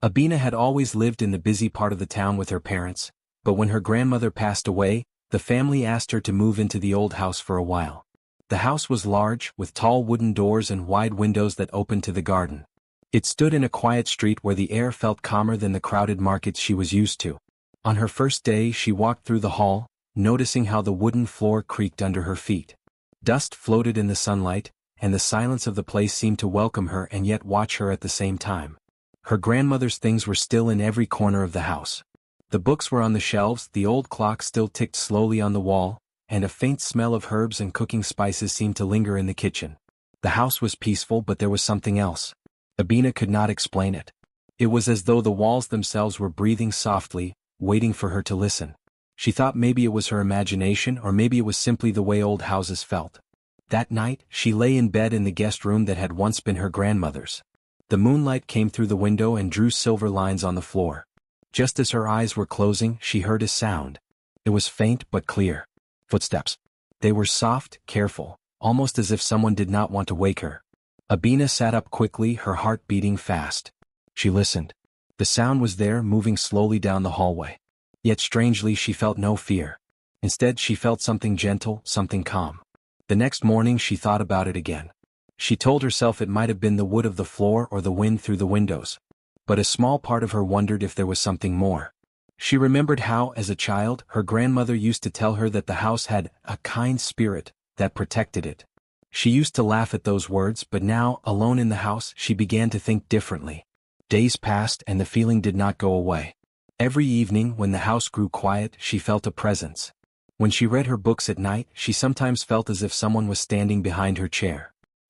Abina had always lived in the busy part of the town with her parents, but when her grandmother passed away, the family asked her to move into the old house for a while. The house was large, with tall wooden doors and wide windows that opened to the garden. It stood in a quiet street where the air felt calmer than the crowded markets she was used to. On her first day she walked through the hall, noticing how the wooden floor creaked under her feet. Dust floated in the sunlight, and the silence of the place seemed to welcome her and yet watch her at the same time. Her grandmother's things were still in every corner of the house. The books were on the shelves, the old clock still ticked slowly on the wall, and a faint smell of herbs and cooking spices seemed to linger in the kitchen. The house was peaceful, but there was something else. Abina could not explain it. It was as though the walls themselves were breathing softly, waiting for her to listen. She thought maybe it was her imagination, or maybe it was simply the way old houses felt. That night, she lay in bed in the guest room that had once been her grandmother's. The moonlight came through the window and drew silver lines on the floor. Just as her eyes were closing, she heard a sound. It was faint but clear. Footsteps. They were soft, careful, almost as if someone did not want to wake her. Abina sat up quickly, her heart beating fast. She listened. The sound was there, moving slowly down the hallway. Yet strangely she felt no fear. Instead she felt something gentle, something calm. The next morning she thought about it again. She told herself it might have been the wood of the floor or the wind through the windows. But a small part of her wondered if there was something more. She remembered how, as a child, her grandmother used to tell her that the house had a kind spirit that protected it. She used to laugh at those words, but now, alone in the house, she began to think differently. Days passed and the feeling did not go away. Every evening, when the house grew quiet, she felt a presence. When she read her books at night, she sometimes felt as if someone was standing behind her chair.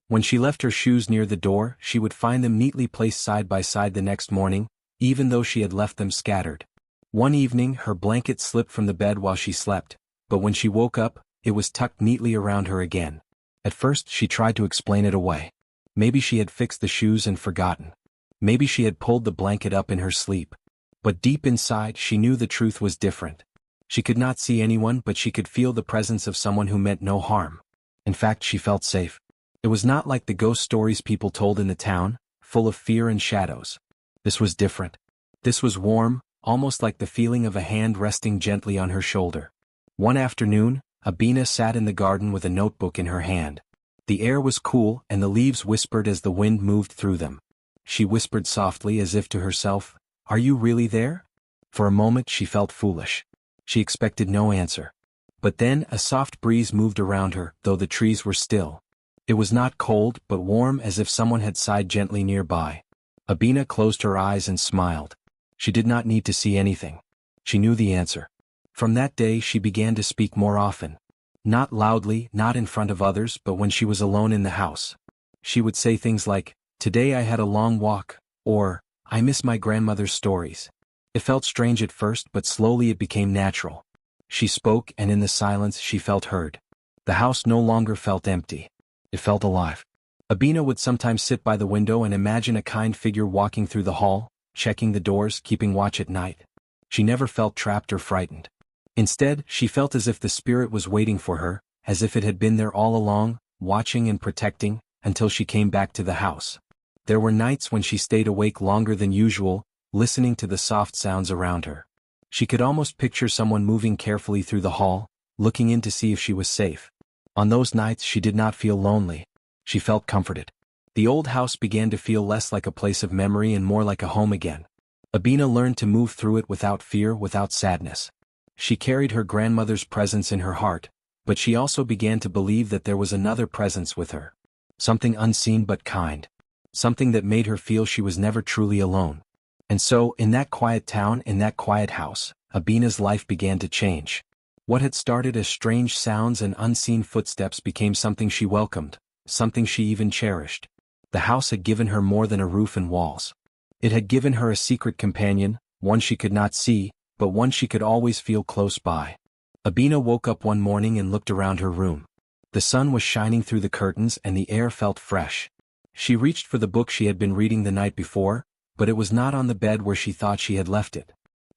When she left her shoes near the door, she would find them neatly placed side by side the next morning, even though she had left them scattered. One evening, her blanket slipped from the bed while she slept, but when she woke up, it was tucked neatly around her again. At first, she tried to explain it away. Maybe she had fixed the shoes and forgotten. Maybe she had pulled the blanket up in her sleep. But deep inside, she knew the truth was different. She could not see anyone, but she could feel the presence of someone who meant no harm. In fact, she felt safe. It was not like the ghost stories people told in the town, full of fear and shadows. This was different. This was warm, almost like the feeling of a hand resting gently on her shoulder. One afternoon, Abina sat in the garden with a notebook in her hand. The air was cool and the leaves whispered as the wind moved through them. She whispered softly as if to herself, "Are you really there?" For a moment she felt foolish. She expected no answer. But then a soft breeze moved around her, though the trees were still. It was not cold, but warm, as if someone had sighed gently nearby. Abina closed her eyes and smiled. She did not need to see anything. She knew the answer. From that day she began to speak more often. Not loudly, not in front of others, but when she was alone in the house. She would say things like, "Today I had a long walk," or, "I miss my grandmother's stories." It felt strange at first, but slowly it became natural. She spoke, and in the silence she felt heard. The house no longer felt empty. It felt alive. Abina would sometimes sit by the window and imagine a kind figure walking through the hall, checking the doors, keeping watch at night. She never felt trapped or frightened. Instead, she felt as if the spirit was waiting for her, as if it had been there all along, watching and protecting, until she came back to the house. There were nights when she stayed awake longer than usual, listening to the soft sounds around her. She could almost picture someone moving carefully through the hall, looking in to see if she was safe. On those nights she did not feel lonely. She felt comforted. The old house began to feel less like a place of memory and more like a home again. Abina learned to move through it without fear, without sadness. She carried her grandmother's presence in her heart, but she also began to believe that there was another presence with her. Something unseen but kind. Something that made her feel she was never truly alone. And so, in that quiet town, in that quiet house, Abina's life began to change. What had started as strange sounds and unseen footsteps became something she welcomed, something she even cherished. The house had given her more than a roof and walls. It had given her a secret companion, one she could not see, but one she could always feel close by. Abina woke up one morning and looked around her room. The sun was shining through the curtains and the air felt fresh. She reached for the book she had been reading the night before, but it was not on the bed where she thought she had left it.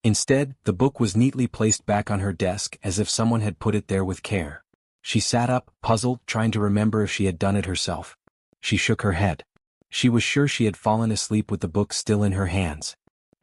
Instead, the book was neatly placed back on her desk as if someone had put it there with care. She sat up, puzzled, trying to remember if she had done it herself. She shook her head. She was sure she had fallen asleep with the book still in her hands.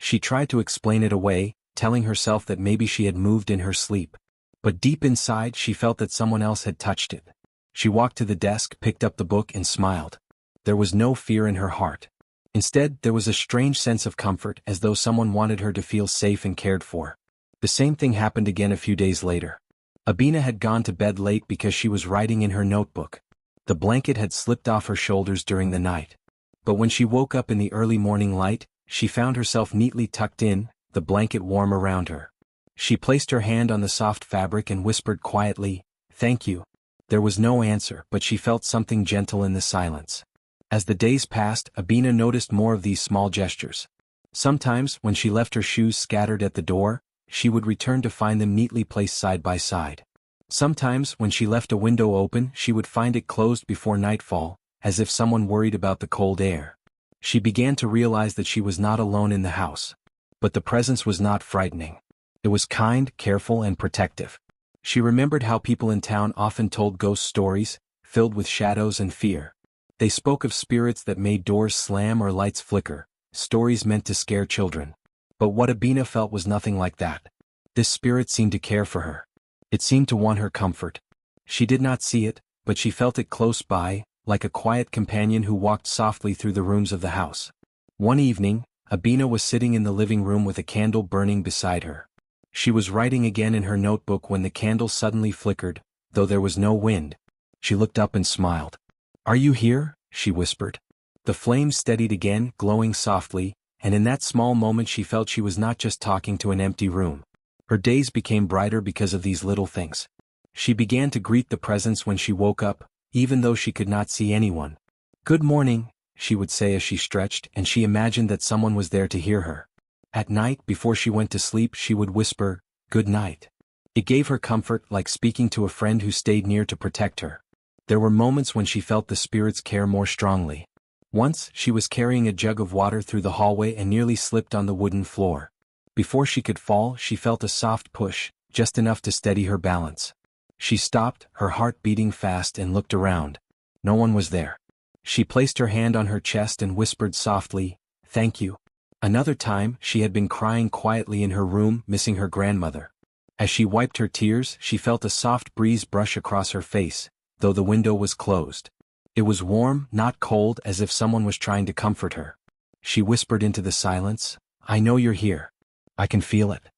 She tried to explain it away, telling herself that maybe she had moved in her sleep. But deep inside she felt that someone else had touched it. She walked to the desk, picked up the book and smiled. There was no fear in her heart. Instead, there was a strange sense of comfort, as though someone wanted her to feel safe and cared for. The same thing happened again a few days later. Abina had gone to bed late because she was writing in her notebook. The blanket had slipped off her shoulders during the night. But when she woke up in the early morning light, she found herself neatly tucked in, the blanket warm around her. She placed her hand on the soft fabric and whispered quietly, "Thank you." There was no answer, but she felt something gentle in the silence. As the days passed, Abina noticed more of these small gestures. Sometimes, when she left her shoes scattered at the door, she would return to find them neatly placed side by side. Sometimes, when she left a window open, she would find it closed before nightfall, as if someone worried about the cold air. She began to realize that she was not alone in the house. But the presence was not frightening. It was kind, careful, and protective. She remembered how people in town often told ghost stories, filled with shadows and fear. They spoke of spirits that made doors slam or lights flicker, stories meant to scare children. But what Abina felt was nothing like that. This spirit seemed to care for her. It seemed to want her comfort. She did not see it, but she felt it close by, like a quiet companion who walked softly through the rooms of the house. One evening, Abina was sitting in the living room with a candle burning beside her. She was writing again in her notebook when the candle suddenly flickered, though there was no wind. She looked up and smiled. "Are you here?" she whispered. The flames steadied again, glowing softly, and in that small moment she felt she was not just talking to an empty room. Her days became brighter because of these little things. She began to greet the presence when she woke up, even though she could not see anyone. "Good morning," she would say as she stretched, and she imagined that someone was there to hear her. At night, before she went to sleep, she would whisper, "Good night." It gave her comfort, like speaking to a friend who stayed near to protect her. There were moments when she felt the spirit's care more strongly. Once, she was carrying a jug of water through the hallway and nearly slipped on the wooden floor. Before she could fall, she felt a soft push, just enough to steady her balance. She stopped, her heart beating fast, and looked around. No one was there. She placed her hand on her chest and whispered softly, "Thank you." Another time, she had been crying quietly in her room, missing her grandmother. As she wiped her tears, she felt a soft breeze brush across her face, though the window was closed. It was warm, not cold, as if someone was trying to comfort her. She whispered into the silence, "I know you're here. I can feel it."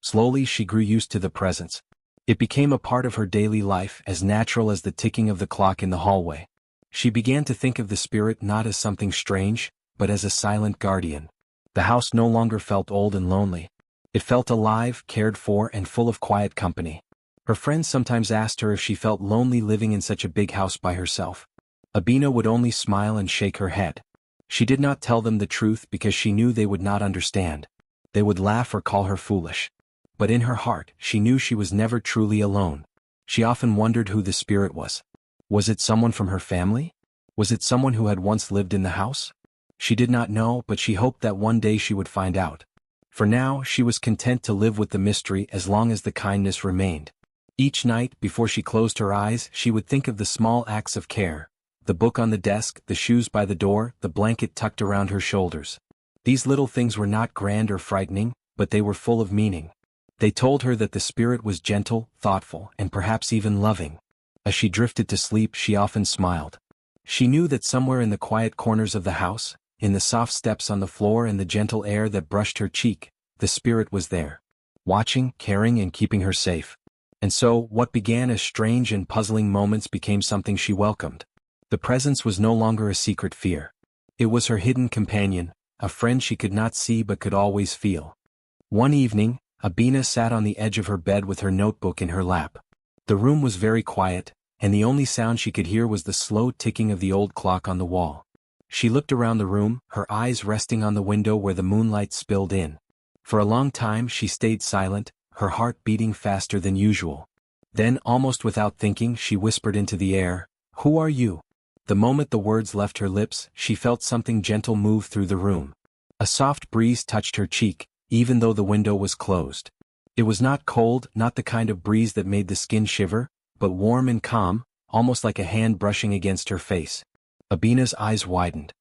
Slowly she grew used to the presence. It became a part of her daily life, as natural as the ticking of the clock in the hallway. She began to think of the spirit not as something strange, but as a silent guardian. The house no longer felt old and lonely. It felt alive, cared for, and full of quiet company. Her friends sometimes asked her if she felt lonely living in such a big house by herself. Abina would only smile and shake her head. She did not tell them the truth because she knew they would not understand. They would laugh or call her foolish. But in her heart, she knew she was never truly alone. She often wondered who the spirit was. Was it someone from her family? Was it someone who had once lived in the house? She did not know, but she hoped that one day she would find out. For now, she was content to live with the mystery as long as the kindness remained. Each night, before she closed her eyes, she would think of the small acts of care. The book on the desk, the shoes by the door, the blanket tucked around her shoulders. These little things were not grand or frightening, but they were full of meaning. They told her that the spirit was gentle, thoughtful, and perhaps even loving. As she drifted to sleep, she often smiled. She knew that somewhere in the quiet corners of the house, in the soft steps on the floor and the gentle air that brushed her cheek, the spirit was there, watching, caring, and keeping her safe. And so, what began as strange and puzzling moments became something she welcomed. The presence was no longer a secret fear. It was her hidden companion, a friend she could not see but could always feel. One evening, Abina sat on the edge of her bed with her notebook in her lap. The room was very quiet, and the only sound she could hear was the slow ticking of the old clock on the wall. She looked around the room, her eyes resting on the window where the moonlight spilled in. For a long time she stayed silent, her heart beating faster than usual. Then, almost without thinking, she whispered into the air, "Who are you?" The moment the words left her lips, she felt something gentle move through the room. A soft breeze touched her cheek, even though the window was closed. It was not cold, not the kind of breeze that made the skin shiver, but warm and calm, almost like a hand brushing against her face. Abina's eyes widened.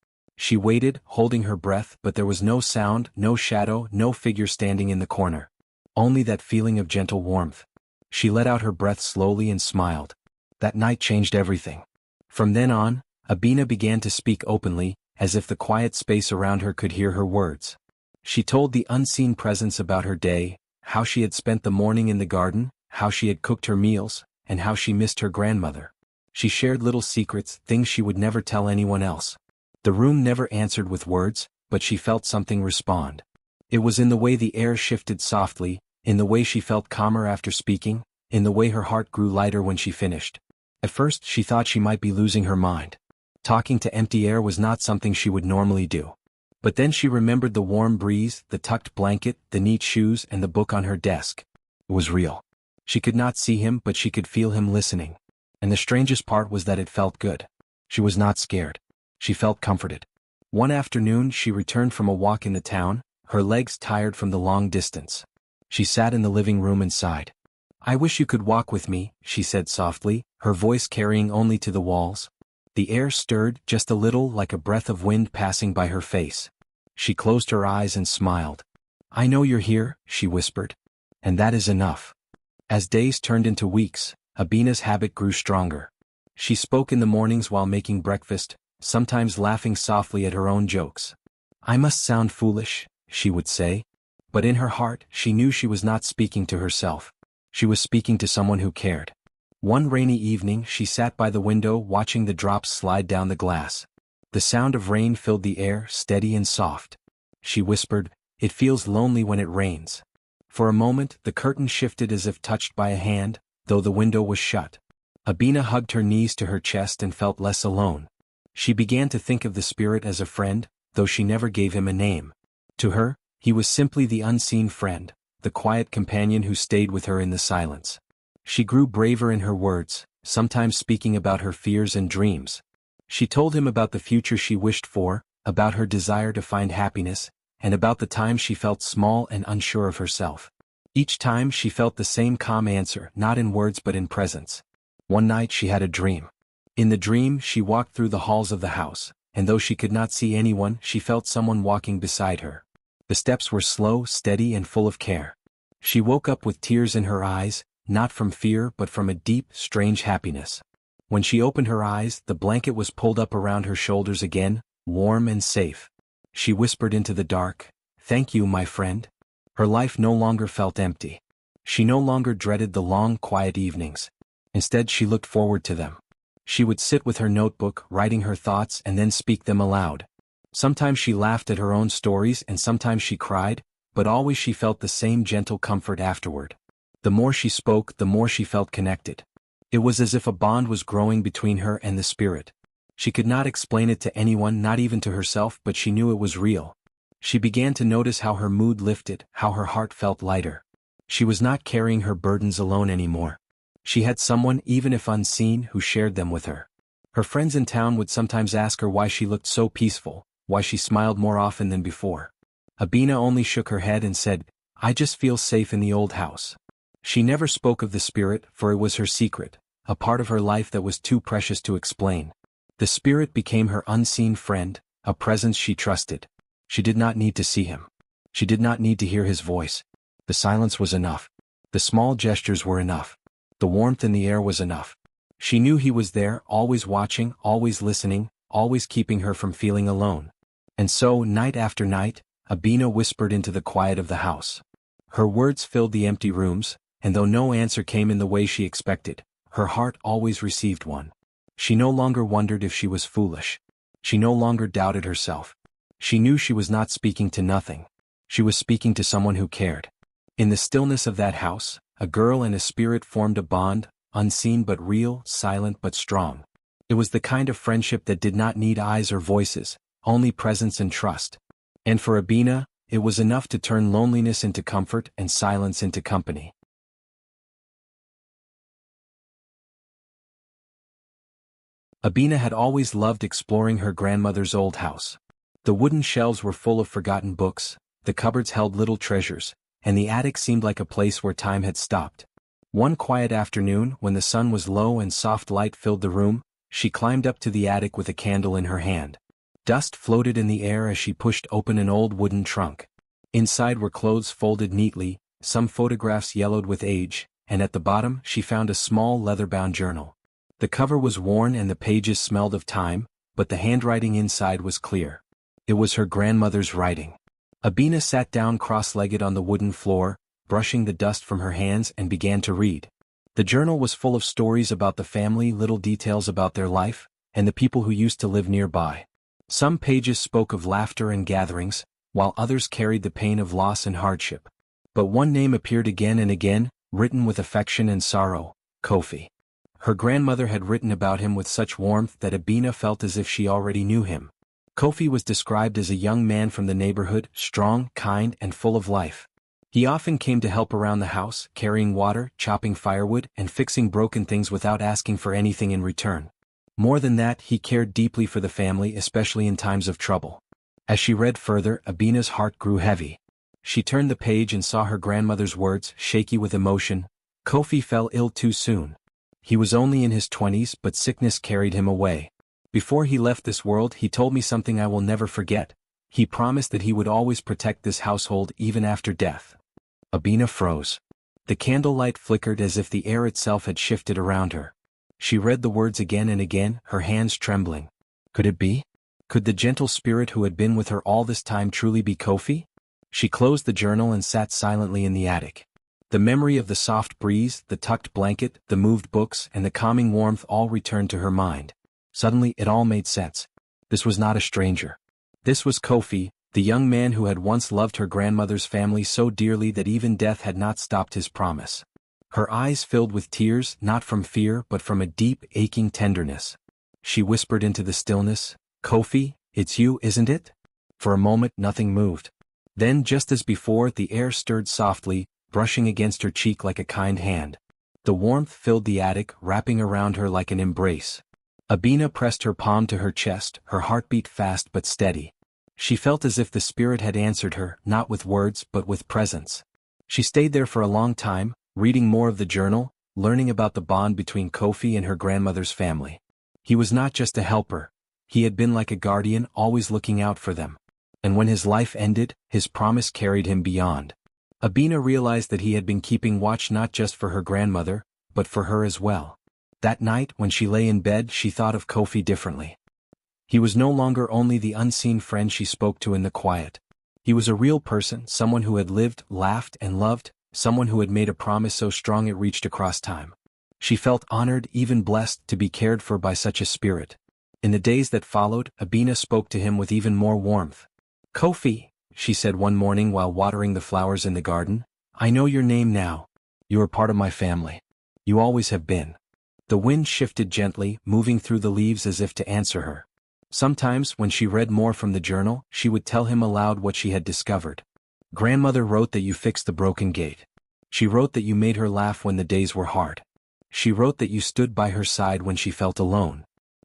She waited, holding her breath, but there was no sound, no shadow, no figure standing in the corner. Only that feeling of gentle warmth. She let out her breath slowly and smiled. That night changed everything. From then on, Abina began to speak openly, as if the quiet space around her could hear her words. She told the unseen presence about her day, how she had spent the morning in the garden, how she had cooked her meals, and how she missed her grandmother. She shared little secrets, things she would never tell anyone else. The room never answered with words, but she felt something respond. It was in the way the air shifted softly, in the way she felt calmer after speaking, in the way her heart grew lighter when she finished. At first she thought she might be losing her mind. Talking to empty air was not something she would normally do. But then she remembered the warm breeze, the tucked blanket, the neat shoes, and the book on her desk. It was real. She could not see him, but she could feel him listening. And the strangest part was that it felt good. She was not scared. She felt comforted. One afternoon she returned from a walk in the town, her legs tired from the long distance. She sat in the living room and sighed. "I wish you could walk with me," she said softly, her voice carrying only to the walls. The air stirred, just a little, like a breath of wind passing by her face. She closed her eyes and smiled. "I know you're here," she whispered. "And that is enough." As days turned into weeks, Abina's habit grew stronger. She spoke in the mornings while making breakfast, sometimes laughing softly at her own jokes. "I must sound foolish," she would say. But in her heart, she knew she was not speaking to herself. She was speaking to someone who cared. One rainy evening she sat by the window watching the drops slide down the glass. The sound of rain filled the air, steady and soft. She whispered, "It feels lonely when it rains." For a moment the curtain shifted as if touched by a hand, though the window was shut. Abina hugged her knees to her chest and felt less alone. She began to think of the spirit as a friend, though she never gave him a name. To her, he was simply the unseen friend, the quiet companion who stayed with her in the silence. She grew braver in her words, sometimes speaking about her fears and dreams. She told him about the future she wished for, about her desire to find happiness, and about the times she felt small and unsure of herself. Each time she felt the same calm answer, not in words but in presence. One night she had a dream. In the dream she walked through the halls of the house, and though she could not see anyone, she felt someone walking beside her. The steps were slow, steady, and full of care. She woke up with tears in her eyes, not from fear but from a deep, strange happiness. When she opened her eyes, the blanket was pulled up around her shoulders again, warm and safe. She whispered into the dark, "Thank you, my friend." Her life no longer felt empty. She no longer dreaded the long, quiet evenings. Instead she looked forward to them. She would sit with her notebook, writing her thoughts and then speak them aloud. Sometimes she laughed at her own stories and sometimes she cried, but always she felt the same gentle comfort afterward. The more she spoke, the more she felt connected. It was as if a bond was growing between her and the spirit. She could not explain it to anyone, not even to herself, but she knew it was real. She began to notice how her mood lifted, how her heart felt lighter. She was not carrying her burdens alone anymore. She had someone, even if unseen, who shared them with her. Her friends in town would sometimes ask her why she looked so peaceful, why she smiled more often than before. Abina only shook her head and said, "I just feel safe in the old house." She never spoke of the spirit, for it was her secret, a part of her life that was too precious to explain. The spirit became her unseen friend, a presence she trusted. She did not need to see him. She did not need to hear his voice. The silence was enough. The small gestures were enough. The warmth in the air was enough. She knew he was there, always watching, always listening, always keeping her from feeling alone. And so, night after night, Abina whispered into the quiet of the house. Her words filled the empty rooms, and though no answer came in the way she expected, her heart always received one. She no longer wondered if she was foolish. She no longer doubted herself. She knew she was not speaking to nothing. She was speaking to someone who cared. In the stillness of that house, a girl and a spirit formed a bond, unseen but real, silent but strong. It was the kind of friendship that did not need eyes or voices, only presence and trust. And for Abina, it was enough to turn loneliness into comfort and silence into company. Abina had always loved exploring her grandmother's old house. The wooden shelves were full of forgotten books, the cupboards held little treasures, and the attic seemed like a place where time had stopped. One quiet afternoon, when the sun was low and soft light filled the room, she climbed up to the attic with a candle in her hand. Dust floated in the air as she pushed open an old wooden trunk. Inside were clothes folded neatly, some photographs yellowed with age, and at the bottom she found a small leather-bound journal. The cover was worn and the pages smelled of time, but the handwriting inside was clear. It was her grandmother's writing. Abina sat down cross-legged on the wooden floor, brushing the dust from her hands, and began to read. The journal was full of stories about the family, little details about their life, and the people who used to live nearby. Some pages spoke of laughter and gatherings, while others carried the pain of loss and hardship. But one name appeared again and again, written with affection and sorrow: Kofi. Her grandmother had written about him with such warmth that Abina felt as if she already knew him. Kofi was described as a young man from the neighborhood, strong, kind, and full of life. He often came to help around the house, carrying water, chopping firewood, and fixing broken things without asking for anything in return. More than that, he cared deeply for the family, especially in times of trouble. As she read further, Abina's heart grew heavy. She turned the page and saw her grandmother's words, shaky with emotion. Kofi fell ill too soon. He was only in his 20s, but sickness carried him away. Before he left this world, he told me something I will never forget. He promised that he would always protect this household even after death. Abina froze. The candlelight flickered as if the air itself had shifted around her. She read the words again and again, her hands trembling. Could it be? Could the gentle spirit who had been with her all this time truly be Kofi? She closed the journal and sat silently in the attic. The memory of the soft breeze, the tucked blanket, the moved books, and the calming warmth all returned to her mind. Suddenly it all made sense. This was not a stranger. This was Kofi, the young man who had once loved her grandmother's family so dearly that even death had not stopped his promise. Her eyes filled with tears, not from fear but from a deep, aching tenderness. She whispered into the stillness, "Kofi, it's you, isn't it?" For a moment nothing moved. Then, just as before, the air stirred softly, brushing against her cheek like a kind hand. The warmth filled the attic, wrapping around her like an embrace. Abina pressed her palm to her chest, her heart beat fast but steady. She felt as if the spirit had answered her, not with words but with presence. She stayed there for a long time, reading more of the journal, learning about the bond between Kofi and her grandmother's family. He was not just a helper. He had been like a guardian, always looking out for them. And when his life ended, his promise carried him beyond. Abina realized that he had been keeping watch not just for her grandmother, but for her as well. That night, when she lay in bed, she thought of Kofi differently. He was no longer only the unseen friend she spoke to in the quiet. He was a real person, someone who had lived, laughed, and loved, someone who had made a promise so strong it reached across time. She felt honored, even blessed, to be cared for by such a spirit. In the days that followed, Abina spoke to him with even more warmth. "Kofi," she said one morning while watering the flowers in the garden, "I know your name now. You are part of my family. You always have been." The wind shifted gently, moving through the leaves as if to answer her. Sometimes, when she read more from the journal, she would tell him aloud what she had discovered. "Grandmother wrote that you fixed the broken gate. She wrote that you made her laugh when the days were hard. She wrote that you stood by her side when she felt alone."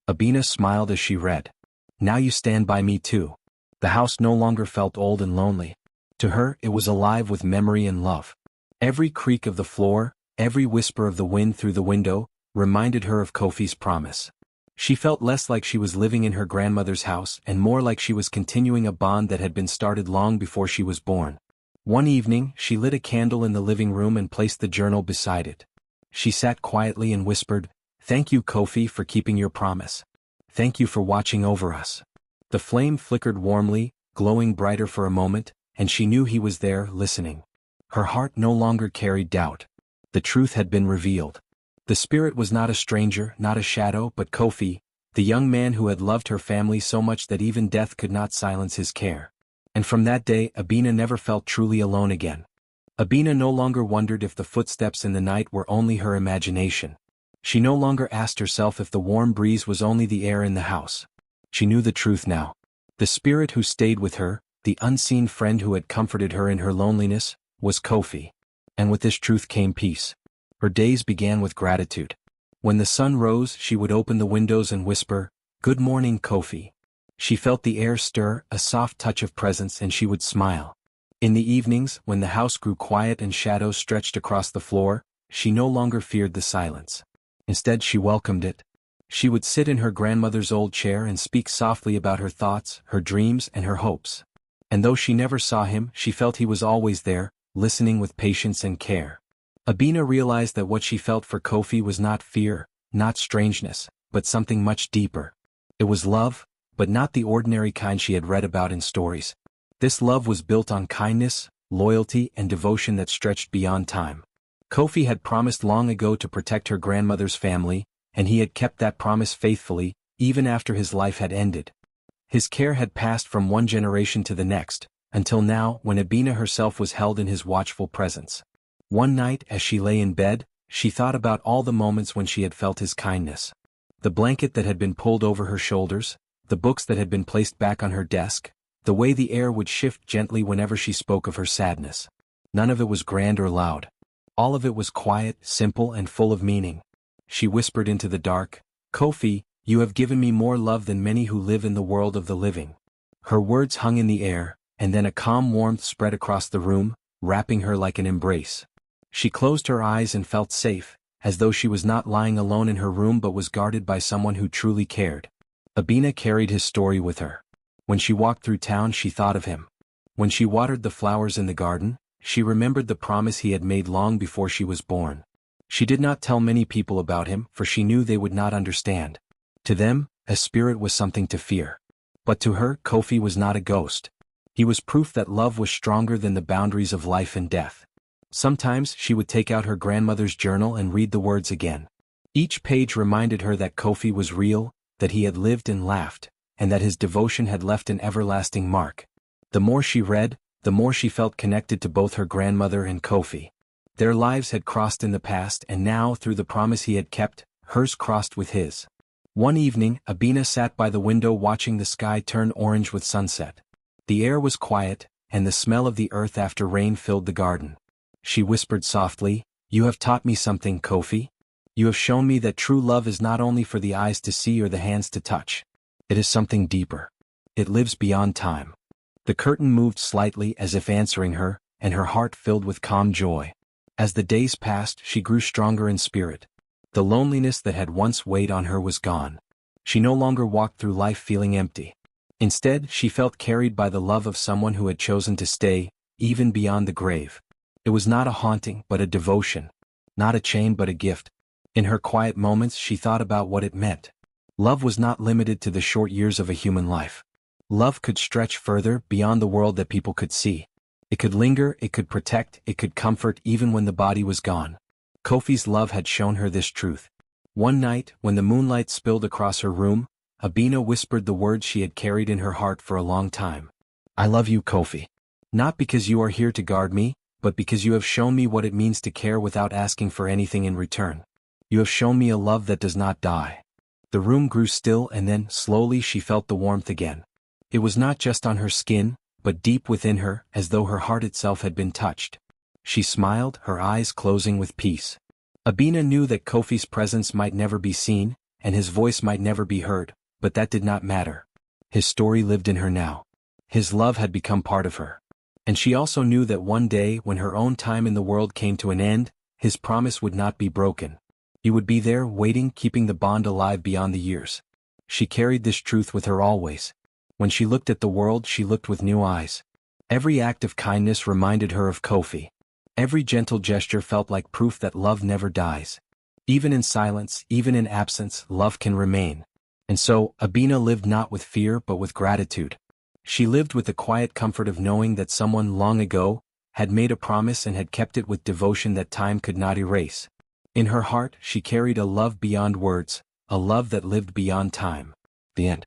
Abina smiled as she read. "Now you stand by me too." The house no longer felt old and lonely. To her, it was alive with memory and love. Every creak of the floor, every whisper of the wind through the window, reminded her of Kofi's promise. She felt less like she was living in her grandmother's house and more like she was continuing a bond that had been started long before she was born. One evening, she lit a candle in the living room and placed the journal beside it. She sat quietly and whispered, "Thank you, Kofi, for keeping your promise. Thank you for watching over us." The flame flickered warmly, glowing brighter for a moment, and she knew he was there, listening. Her heart no longer carried doubt. The truth had been revealed. The spirit was not a stranger, not a shadow, but Kofi, the young man who had loved her family so much that even death could not silence his care. And from that day, Abina never felt truly alone again. Abina no longer wondered if the footsteps in the night were only her imagination. She no longer asked herself if the warm breeze was only the air in the house. She knew the truth now. The spirit who stayed with her, the unseen friend who had comforted her in her loneliness, was Kofi. And with this truth came peace. Her days began with gratitude. When the sun rose, she would open the windows and whisper, "Good morning, Kofi." She felt the air stir, a soft touch of presence, and she would smile. In the evenings, when the house grew quiet and shadows stretched across the floor, she no longer feared the silence. Instead, she welcomed it. She would sit in her grandmother's old chair and speak softly about her thoughts, her dreams, and her hopes. And though she never saw him, she felt he was always there, listening with patience and care. Abina realized that what she felt for Kofi was not fear, not strangeness, but something much deeper. It was love, but not the ordinary kind she had read about in stories. This love was built on kindness, loyalty, and devotion that stretched beyond time. Kofi had promised long ago to protect her grandmother's family, and he had kept that promise faithfully, even after his life had ended. His care had passed from one generation to the next, until now when Abina herself was held in his watchful presence. One night as she lay in bed, she thought about all the moments when she had felt his kindness. The blanket that had been pulled over her shoulders, the books that had been placed back on her desk, the way the air would shift gently whenever she spoke of her sadness. None of it was grand or loud. All of it was quiet, simple, and full of meaning. She whispered into the dark, "Kofi, you have given me more love than many who live in the world of the living." Her words hung in the air, and then a calm warmth spread across the room, wrapping her like an embrace. She closed her eyes and felt safe, as though she was not lying alone in her room but was guarded by someone who truly cared. Abina carried his story with her. When she walked through town she thought of him. When she watered the flowers in the garden, she remembered the promise he had made long before she was born. She did not tell many people about him, for she knew they would not understand. To them, a spirit was something to fear. But to her, Kofi was not a ghost. He was proof that love was stronger than the boundaries of life and death. Sometimes she would take out her grandmother's journal and read the words again. Each page reminded her that Kofi was real, that he had lived and laughed, and that his devotion had left an everlasting mark. The more she read, the more she felt connected to both her grandmother and Kofi. Their lives had crossed in the past, and now, through the promise he had kept, hers crossed with his. One evening, Abina sat by the window watching the sky turn orange with sunset. The air was quiet, and the smell of the earth after rain filled the garden. She whispered softly, "You have taught me something, Kofi. You have shown me that true love is not only for the eyes to see or the hands to touch. It is something deeper. It lives beyond time." The curtain moved slightly as if answering her, and her heart filled with calm joy. As the days passed, she grew stronger in spirit. The loneliness that had once weighed on her was gone. She no longer walked through life feeling empty. Instead, she felt carried by the love of someone who had chosen to stay, even beyond the grave. It was not a haunting, but a devotion. Not a chain, but a gift. In her quiet moments, she thought about what it meant. Love was not limited to the short years of a human life. Love could stretch further, beyond the world that people could see. It could linger, it could protect, it could comfort even when the body was gone. Kofi's love had shown her this truth. One night, when the moonlight spilled across her room, Abina whispered the words she had carried in her heart for a long time. "I love you, Kofi. Not because you are here to guard me, but because you have shown me what it means to care without asking for anything in return. You have shown me a love that does not die." The room grew still, and then, slowly, she felt the warmth again. It was not just on her skin, but deep within her, as though her heart itself had been touched. She smiled, her eyes closing with peace. Abina knew that Kofi's presence might never be seen, and his voice might never be heard, but that did not matter. His story lived in her now. His love had become part of her. And she also knew that one day, when her own time in the world came to an end, his promise would not be broken. He would be there, waiting, keeping the bond alive beyond the years. She carried this truth with her always. When she looked at the world, she looked with new eyes. Every act of kindness reminded her of Kofi. Every gentle gesture felt like proof that love never dies. Even in silence, even in absence, love can remain. And so, Abina lived not with fear but with gratitude. She lived with the quiet comfort of knowing that someone long ago had made a promise and had kept it with devotion that time could not erase. In her heart, she carried a love beyond words, a love that lived beyond time. The end.